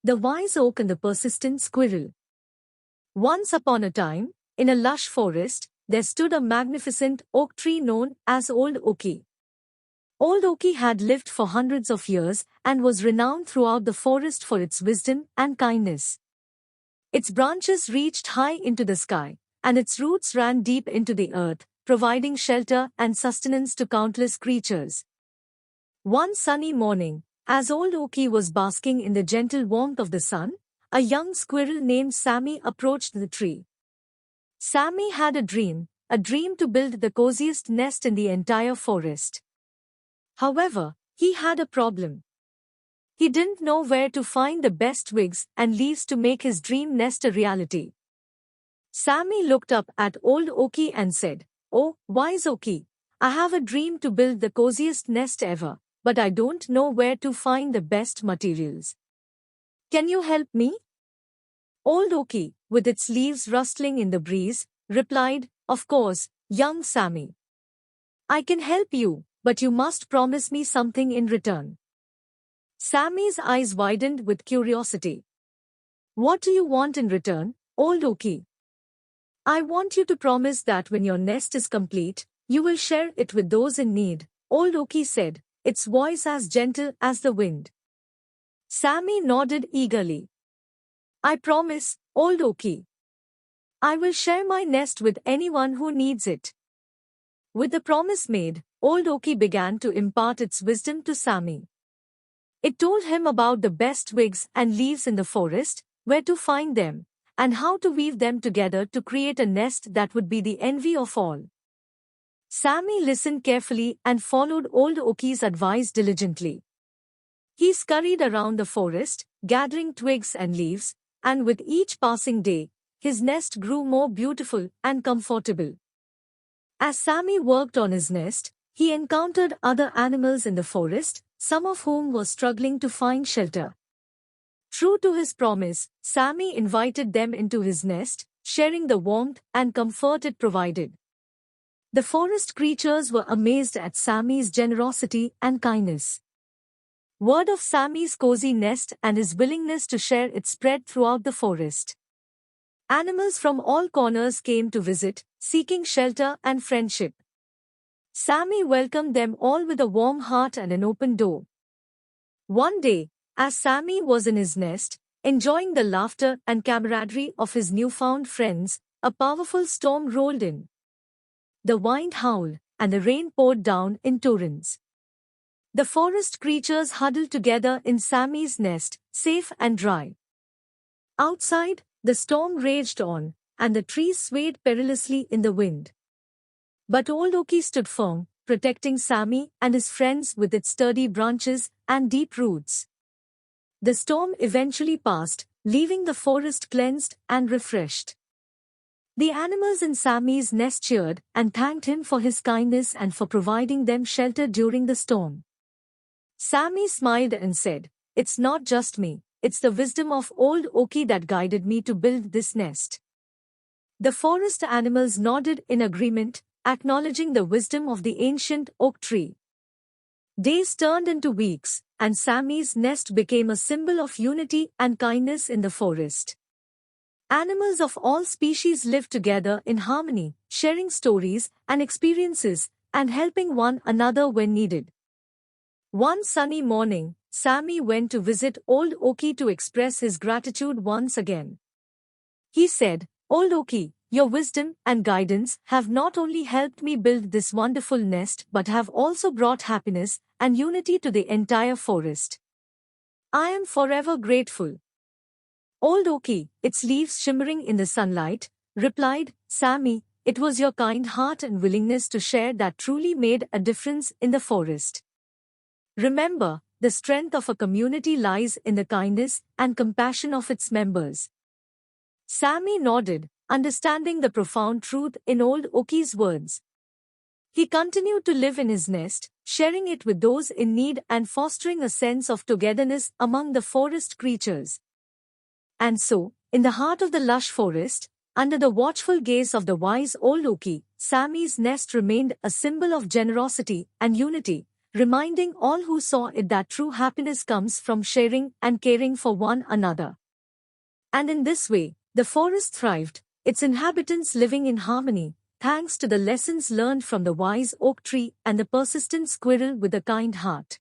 The Wise Oak and the Persistent Squirrel. Once upon a time, in a lush forest, there stood a magnificent oak tree known as Old Oaky. Old Oaky had lived for hundreds of years and was renowned throughout the forest for its wisdom and kindness. Its branches reached high into the sky, and its roots ran deep into the earth, providing shelter and sustenance to countless creatures. One sunny morning, as Old Oaky was basking in the gentle warmth of the sun, a young squirrel named Sammy approached the tree. Sammy had a dream to build the coziest nest in the entire forest. However, he had a problem. He didn't know where to find the best twigs and leaves to make his dream nest a reality. Sammy looked up at Old Oaky and said, "Oh, Wise Oaky, I have a dream to build the coziest nest ever, but I don't know where to find the best materials. Can you help me?" Old Oaky, with its leaves rustling in the breeze, replied, "Of course, young Sammy. I can help you, but you must promise me something in return." Sammy's eyes widened with curiosity. "What do you want in return, Old Oaky?" "I want you to promise that when your nest is complete, you will share it with those in need," Old Oaky said, its voice as gentle as the wind. Sammy nodded eagerly. "I promise, Old Oaky. I will share my nest with anyone who needs it." With the promise made, Old Oaky began to impart its wisdom to Sammy. It told him about the best twigs and leaves in the forest, where to find them, and how to weave them together to create a nest that would be the envy of all. Sammy listened carefully and followed Old Oaky's advice diligently. He scurried around the forest, gathering twigs and leaves, and with each passing day, his nest grew more beautiful and comfortable. As Sammy worked on his nest, he encountered other animals in the forest, some of whom were struggling to find shelter. True to his promise, Sammy invited them into his nest, sharing the warmth and comfort it provided. The forest creatures were amazed at Sammy's generosity and kindness. Word of Sammy's cozy nest and his willingness to share it spread throughout the forest. Animals from all corners came to visit, seeking shelter and friendship. Sammy welcomed them all with a warm heart and an open door. One day, as Sammy was in his nest, enjoying the laughter and camaraderie of his newfound friends, a powerful storm rolled in. The wind howled, and the rain poured down in torrents. The forest creatures huddled together in Sammy's nest, safe and dry. Outside, the storm raged on, and the trees swayed perilously in the wind. But Old Oaky stood firm, protecting Sammy and his friends with its sturdy branches and deep roots. The storm eventually passed, leaving the forest cleansed and refreshed. The animals in Sammy's nest cheered and thanked him for his kindness and for providing them shelter during the storm. Sammy smiled and said, "It's not just me, it's the wisdom of Old Oaky that guided me to build this nest." The forest animals nodded in agreement, acknowledging the wisdom of the ancient oak tree. Days turned into weeks, and Sammy's nest became a symbol of unity and kindness in the forest. Animals of all species lived together in harmony, sharing stories and experiences, and helping one another when needed. One sunny morning, Sammy went to visit Old Oaky to express his gratitude once again. He said, "Old Oaky, your wisdom and guidance have not only helped me build this wonderful nest but have also brought happiness and unity to the entire forest. I am forever grateful." "Old Oaky, its leaves shimmering in the sunlight," replied Sammy, "it was your kind heart and willingness to share that truly made a difference in the forest. Remember, the strength of a community lies in the kindness and compassion of its members." Sammy nodded, understanding the profound truth in Old Oaky's words. He continued to live in his nest, sharing it with those in need and fostering a sense of togetherness among the forest creatures. And so, in the heart of the lush forest, under the watchful gaze of the wise Old Oaky, Sammy's nest remained a symbol of generosity and unity, reminding all who saw it that true happiness comes from sharing and caring for one another. And in this way, the forest thrived, its inhabitants living in harmony, thanks to the lessons learned from the wise oak tree and the persistent squirrel with a kind heart.